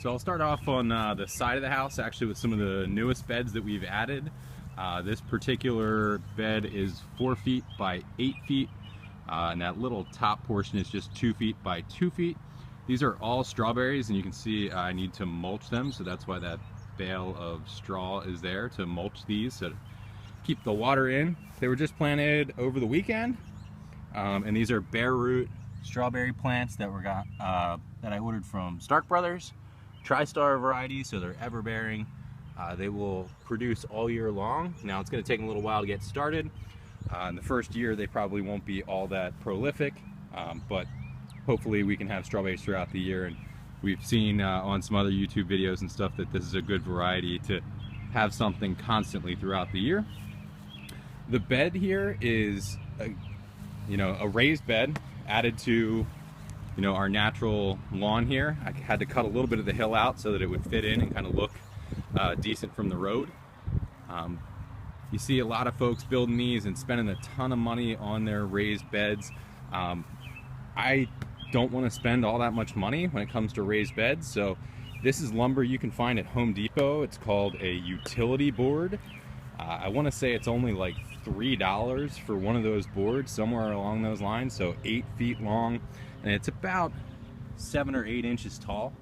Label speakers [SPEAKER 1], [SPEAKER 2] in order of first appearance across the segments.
[SPEAKER 1] So I'll start off on the side of the house, actually, with some of the newest beds that we've added. This particular bed is 4 feet by 8 feet, and that little top portion is just 2 feet by 2 feet. These are all strawberries, and you can see I need to mulch them, so that's why that bale of straw is there, to mulch these, so to keep the water in. They were just planted over the weekend, and these are bare root strawberry plants that that I ordered from Stark Brothers. TriStar varieties, so they're ever bearing. They will produce all year long. Now it's going to take them a little while to get started. In the first year they probably won't be all that prolific, but hopefully we can have strawberries throughout the year. And we've seen on some other YouTube videos and stuff that this is a good variety to have something constantly throughout the year. The bed here is a raised bed added to our natural lawn here. I had to cut a little bit of the hill out so that it would fit in and kind of look decent from the road. You see a lot of folks building these and spending a ton of money on their raised beds. I don't want to spend all that much money when it comes to raised beds, so this is lumber you can find at Home Depot. It's called a utility board. I want to say it's only like $3 for one of those boards, somewhere along those lines, so 8 feet long, and it's about 7 or 8 inches tall.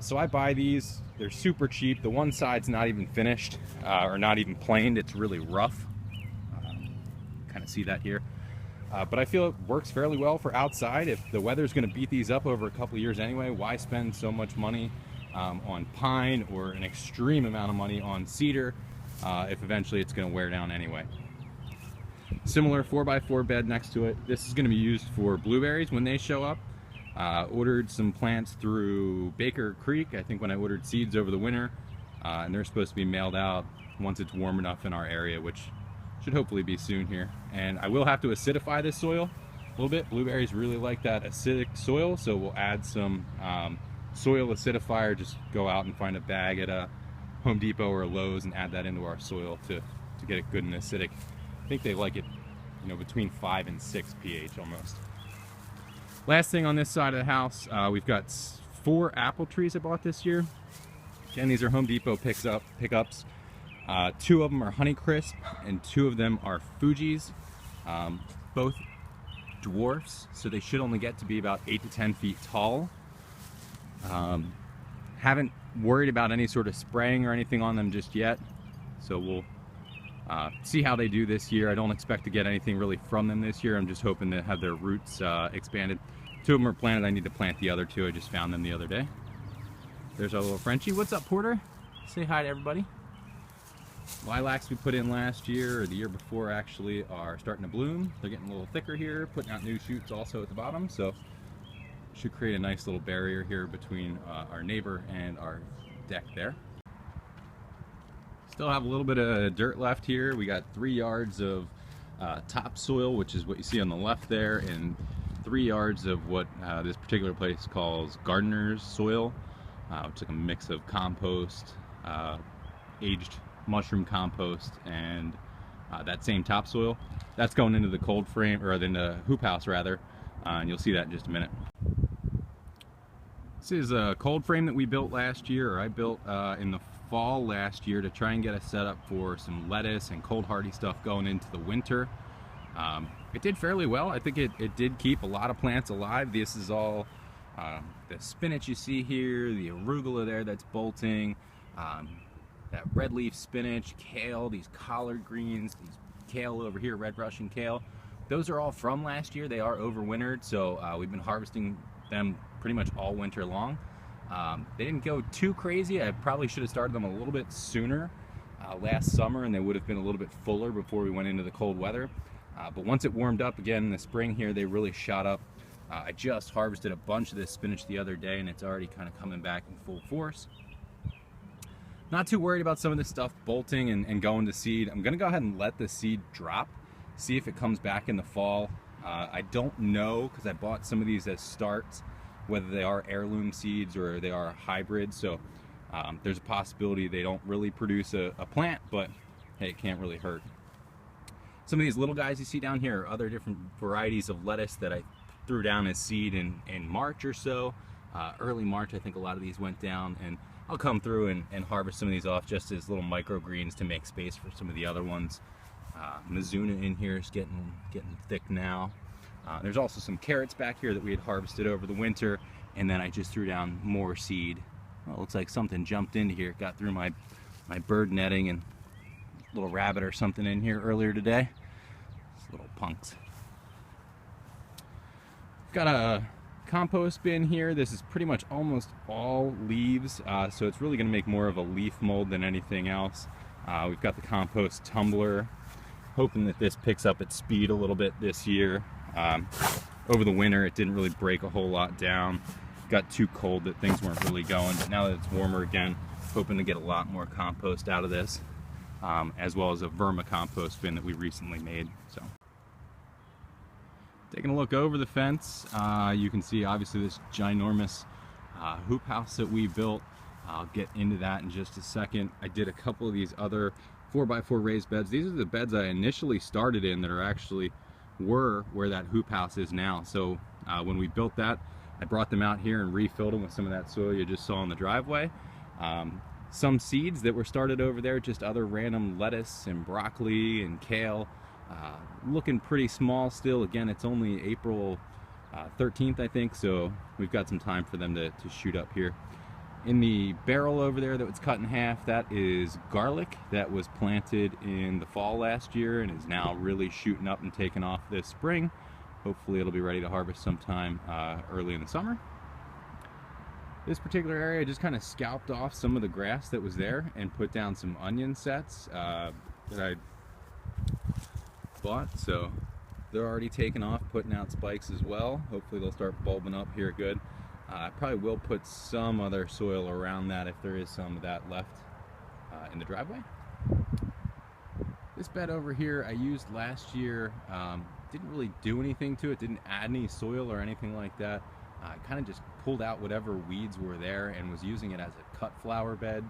[SPEAKER 1] So I buy these. They're super cheap. The one side's not even finished or not even planed. It's really rough. Kind of see that here. But I feel it works fairly well for outside. If the weather's going to beat these up over a couple of years anyway, why spend so much money on pine or an extreme amount of money on cedar if eventually it's going to wear down anyway. Similar 4x4 bed next to it. This is going to be used for blueberries when they show up. Ordered some plants through Baker Creek, I think, when I ordered seeds over the winter, and they're supposed to be mailed out once it's warm enough in our area, which should hopefully be soon here. And I will have to acidify this soil a little bit. Blueberries really like that acidic soil, so we'll add some soil acidifier. Just go out and find a bag at a Home Depot or a Lowe's and add that into our soil to get it good and acidic. I think they like it, between 5 and 6 pH almost. Last thing on this side of the house, we've got 4 apple trees I bought this year. Again, these are Home Depot pickups. 2 of them are Honeycrisp and 2 of them are Fuji's. Both dwarfs, so they should only get to be about 8 to 10 feet tall. Haven't worried about any sort of spraying or anything on them just yet, so we'll see how they do this year. I don't expect to get anything really from them this year. I'm just hoping to have their roots expanded. 2 of them are planted. I need to plant the other 2. I just found them the other day. There's our little Frenchie. What's up, Porter? Say hi to everybody. Lilacs we put in last year, or the year before actually, are starting to bloom. They're getting a little thicker here, putting out new shoots also at the bottom, so should create a nice little barrier here between our neighbor and our deck there. Still have a little bit of dirt left here. We got 3 yards of topsoil, which is what you see on the left there, and 3 yards of what this particular place calls gardener's soil, which is like a mix of compost, aged mushroom compost, and that same topsoil. That's going into the cold frame, or the hoop house rather, and you'll see that in just a minute. This is a cold frame that we built last year, or I built in the fall last year, to try and get us set up for some lettuce and cold hardy stuff going into the winter. It did fairly well. I think it did keep a lot of plants alive. This is all the spinach you see here, the arugula there that's bolting, that red leaf spinach, kale, these collard greens, these kale over here, red Russian kale. Those are all from last year. They are overwintered, so we've been harvesting them pretty much all winter long. They didn't go too crazy. I probably should have started them a little bit sooner last summer, and they would have been a little bit fuller before we went into the cold weather. But once it warmed up again in the spring here, they really shot up. I just harvested a bunch of this spinach the other day, and it's already kind of coming back in full force. Not too worried about some of this stuff bolting and going to seed. I'm gonna go ahead and let the seed drop, see if it comes back in the fall. I don't know, because I bought some of these as starts, whether they are heirloom seeds or they are hybrids, so there's a possibility they don't really produce a plant, but hey, it can't really hurt. Some of these little guys you see down here are other different varieties of lettuce that I threw down as seed in March or so. early March. I think a lot of these went down, and I'll come through and harvest some of these off just as little microgreens to make space for some of the other ones. Mizuna in here is getting thick now. There's also some carrots back here that we had harvested over the winter, and then I just threw down more seed. Well, it looks like something jumped into here, got through my bird netting, and a little rabbit or something in here earlier today. These little punks. Got a compost bin here. This is pretty much almost all leaves, so it's really going to make more of a leaf mold than anything else. We've got the compost tumbler, hoping that this picks up its speed a little bit this year. Over the winter it didn't really break a whole lot down. Got too cold that things weren't really going, but now that it's warmer again, hoping to get a lot more compost out of this, as well as a vermicompost bin that we recently made. So, taking a look over the fence, you can see obviously this ginormous hoop house that we built. I'll get into that in just a second. I did a couple of these other 4x4 raised beds. These are the beds I initially started in that are actually were where that hoop house is now. So when we built that, I brought them out here and refilled them with some of that soil you just saw in the driveway. Some seeds that were started over there, just other random lettuce and broccoli and kale. Looking pretty small still. Again, it's only April 13th, I think, so we've got some time for them to shoot up here. In the barrel over there that was cut in half, that is garlic that was planted in the fall last year and is now really shooting up and taking off this spring. Hopefully it'll be ready to harvest sometime early in the summer. This particular area, I just kind of scalped off some of the grass that was there and put down some onion sets that I bought. So they're already taking off, putting out spikes as well. Hopefully they'll start bulbing up here good. I probably will put some other soil around that if there is some of that left in the driveway. This bed over here I used last year. Didn't really do anything to it, didn't add any soil or anything like that. I kind of just pulled out whatever weeds were there and was using it as a cut flower bed.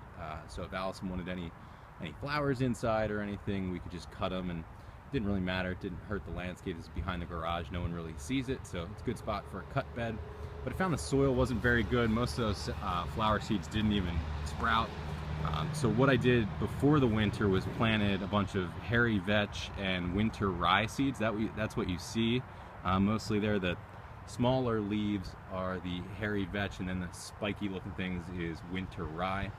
[SPEAKER 1] So if Allison wanted any flowers inside or anything, we could just cut them, and it didn't really matter. It didn't hurt the landscape. It's behind the garage, no one really sees it, so it's a good spot for a cut bed. But I found the soil wasn't very good. Most of those flower seeds didn't even sprout. So what I did before the winter was planted a bunch of hairy vetch and winter rye seeds. That's what you see mostly there. The smaller leaves are the hairy vetch, and then the spiky looking things is winter rye.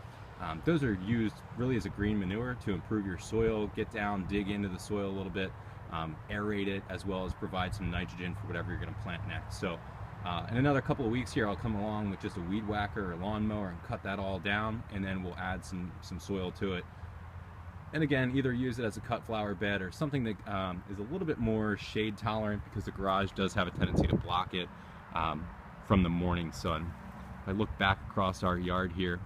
[SPEAKER 1] Those are used really as a green manure to improve your soil, get down, dig into the soil a little bit, aerate it, as well as provide some nitrogen for whatever you're going to plant next. So in another couple of weeks here, I'll come along with just a weed whacker or lawnmower and cut that all down, and then we'll add some soil to it. And again, either use it as a cut flower bed or something that is a little bit more shade tolerant, because the garage does have a tendency to block it from the morning sun. If I look back across our yard here,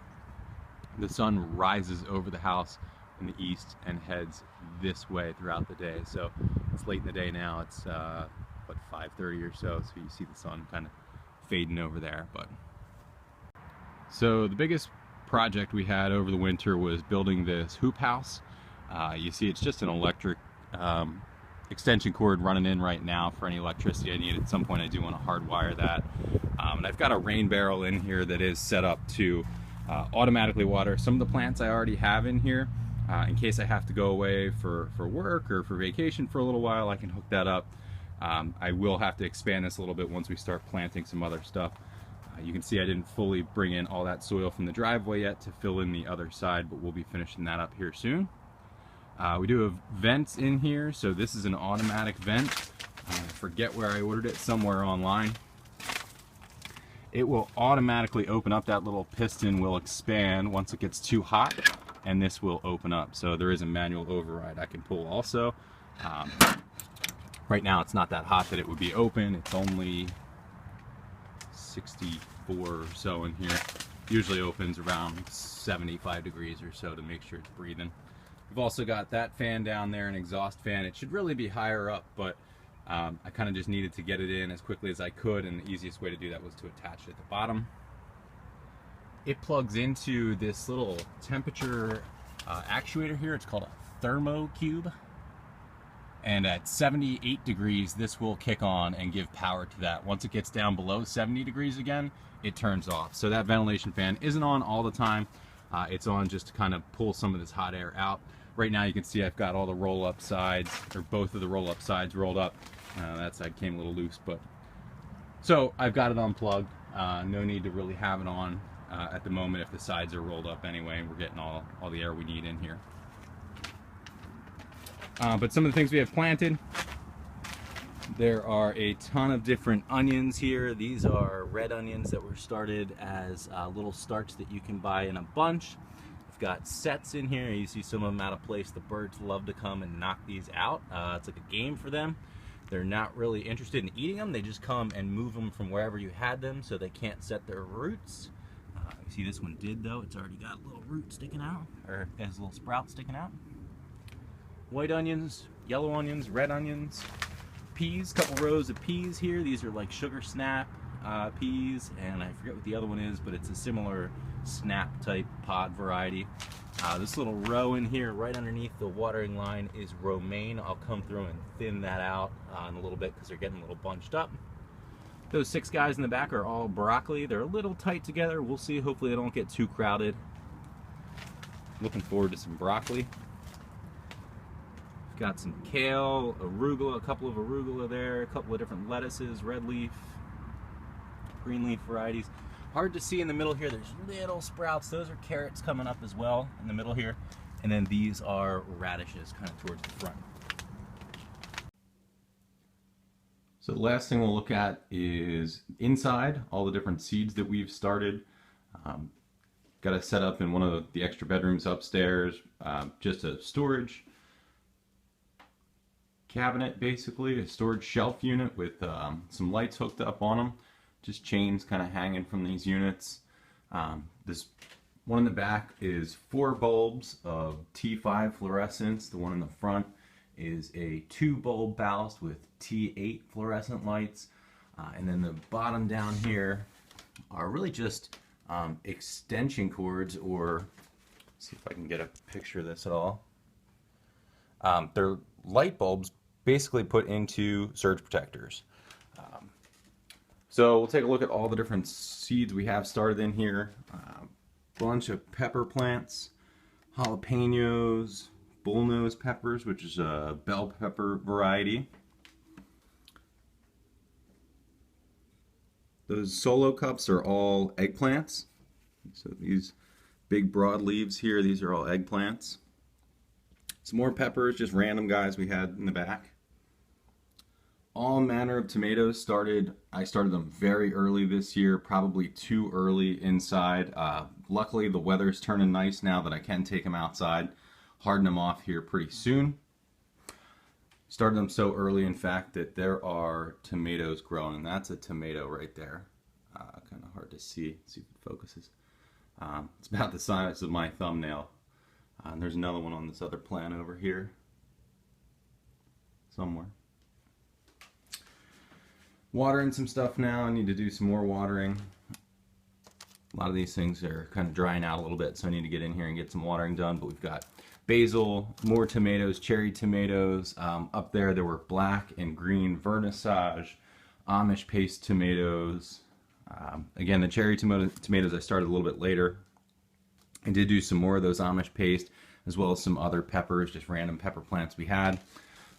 [SPEAKER 1] the sun rises over the house in the east and heads this way throughout the day. So it's late in the day now. It's what, 5:30 or so, so you see the sun kind of fading over there. But so the biggest project we had over the winter was building this hoop house. You see it's just an electric extension cord running in right now for any electricity I need. At some point I do want to hardwire that. And I've got a rain barrel in here that is set up to automatically water some of the plants I already have in here. In case I have to go away for work or for vacation for a little while, I can hook that up. I will have to expand this a little bit once we start planting some other stuff. You can see I didn't fully bring in all that soil from the driveway yet to fill in the other side, but we'll be finishing that up here soon. We do have vents in here, so this is an automatic vent. I forget where I ordered it, somewhere online. It will automatically open up. That little piston will expand once it gets too hot, and this will open up. So there is a manual override I can pull also. Right now it's not that hot that it would be open. It's only 64 or so in here. Usually opens around 75 degrees or so to make sure it's breathing. We've also got that fan down there, an exhaust fan. It should really be higher up, but I kind of just needed to get it in as quickly as I could, and the easiest way to do that was to attach it at the bottom. It plugs into this little temperature actuator here. It's called a thermo cube. And at 78 degrees, this will kick on and give power to that. Once it gets down below 70 degrees again, it turns off. So that ventilation fan isn't on all the time. It's on just to kind of pull some of this hot air out. Right now you can see I've got all the roll-up sides, or both of the roll-up sides rolled up. That side came a little loose, but so I've got it unplugged. No need to really have it on at the moment if the sides are rolled up anyway. We're getting all the air we need in here. But some of the things we have planted, there are a ton of different onions here. These are red onions that were started as little starts that you can buy in a bunch. We've got sets in here. You see some of them out of place. The birds love to come and knock these out. It's like a game for them. They're not really interested in eating them. They just come and move them from wherever you had them so they can't set their roots. You see this one did though. It's already got a little root sticking out, or it has a little sprout sticking out. White onions, yellow onions, red onions, peas, couple rows of peas here. These are like sugar snap peas, and I forget what the other one is, but it's a similar snap type pod variety. This little row in here right underneath the watering line is romaine. I'll come through and thin that out in a little bit because they're getting a little bunched up. Those 6 guys in the back are all broccoli. They're a little tight together. We'll see. Hopefully they don't get too crowded. Looking forward to some broccoli. Got some kale, arugula, a couple of arugula there, a couple of different lettuces, red leaf, green leaf varieties. Hard to see in the middle here. There's little sprouts. Those are carrots coming up as well in the middle here. And then these are radishes kind of towards the front. So the last thing we'll look at is inside, all the different seeds that we've started. Got it set up in one of the extra bedrooms upstairs, just a storage cabinet, basically a storage shelf unit with some lights hooked up on them, just chains kind of hanging from these units. This one in the back is 4 bulbs of T5 fluorescence. The one in the front is a 2 bulb ballast with T8 fluorescent lights, and then the bottom down here are really just extension cords, or see if I can get a picture of this at all. They're light bulbs basically put into surge protectors. So we'll take a look at all the different seeds we have started in here. Bunch of pepper plants, jalapenos, bullnose peppers, which is a bell pepper variety. Those solo cups are all eggplants. So these big broad leaves here, these are all eggplants. Some more peppers, just random guys we had in the back. All manner of tomatoes I started them very early this year, probably too early inside. Luckily the weather's turning nice now that I can take them outside, harden them off here pretty soon. Started them so early, in fact, that there are tomatoes growing, and that's a tomato right there. Kind of hard to see if it focuses. It's about the size of my thumbnail. And there's another one on this other plant over here somewhere. Watering some stuff now. I need to do some more watering. A lot of these things are kind of drying out a little bit, so I need to get in here and get some watering done. But we've got basil, more tomatoes, cherry tomatoes. Up there were black and green vernissage, Amish paste tomatoes. Again, the cherry tomatoes I started a little bit later. I did do some more of those Amish paste, as well as some other peppers, just random pepper plants we had.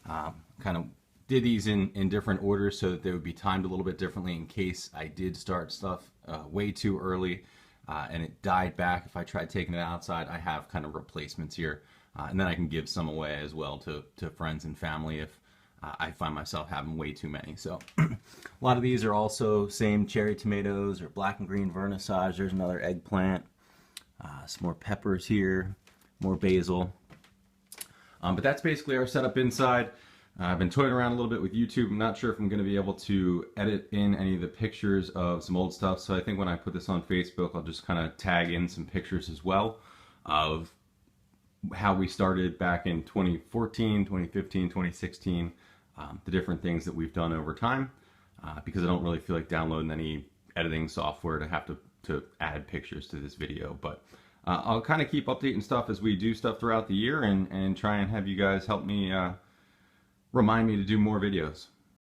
[SPEAKER 1] Kind of did these in different orders so that they would be timed a little bit differently in case I did start stuff way too early and it died back. If I tried taking it outside, I have kind of replacements here. And then I can give some away as well to friends and family if I find myself having way too many. So a lot of these are also same cherry tomatoes or black and green vernissage. There's another eggplant. Some more peppers here, more basil. But that's basically our setup inside. I've been toying around a little bit with YouTube. I'm not sure if I'm going to be able to edit in any of the pictures of some old stuff. So I think when I put this on Facebook, I'll just kind of tag in some pictures as well of how we started back in 2014, 2015, 2016, the different things that we've done over time, because I don't really feel like downloading any editing software to have to add pictures to this video. But I'll kind of keep updating stuff as we do stuff throughout the year and try and have you guys help me remind me to do more videos.